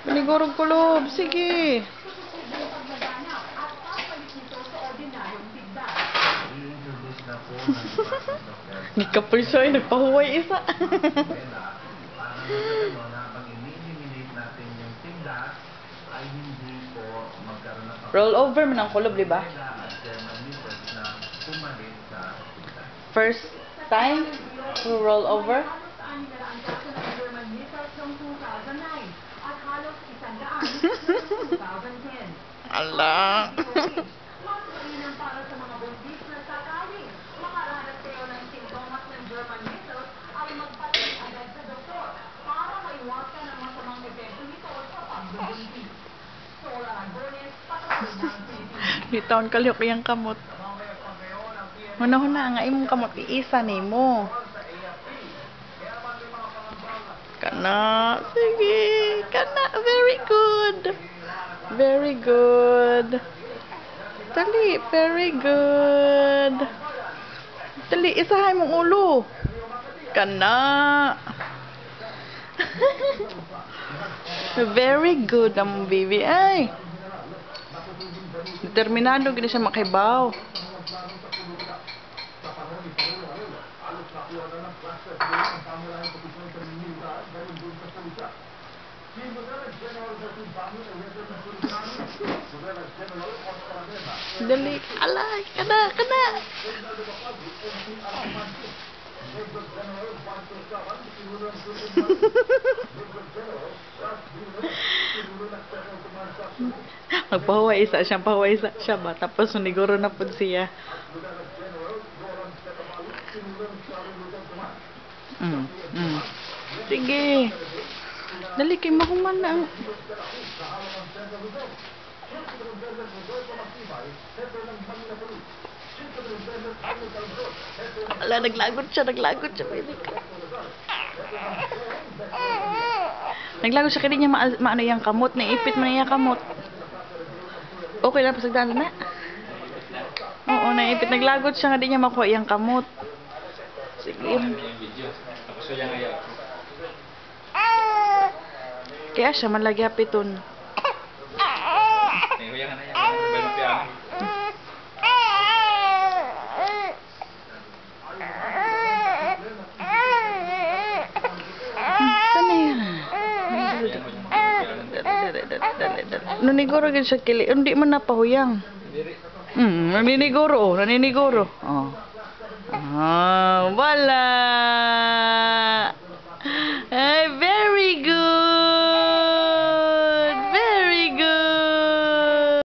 Panigurog kulob. Sige. Nikapoy siya ay nagpahuway isa. Roll over man ang kulob, di ba? First time to roll over. Allah. Bitaon kalyok yang kamot. Huna-huna nga imong kamot iisa nimo. Kana, sige, kana, very good. Very good. Dali, very good. Dali, isahay mong ulo. Kana. Very good ang baby. Ay. Determinado gina siya makibaw. Dali, alay, kana, kana. Magpahuway isa siya, pahuway isa siya ba? Tapos suniguro na po siya. Sige. Dali kay mahuman na. Ala, naglagot siya, baby. Naglagot siya, kaya niya maano yung kamot, naipit mo na yung kamot. Okay lang, pasagdaan na. Oo, naipit, naglagot siya, nga di niya makuha yung kamot. Sige. Kaya siya, malagi hapiton. Naniguro gid siya kili. Hindi man napahuyang. Naniniguro, naniniguro. Oh. Ah, wala.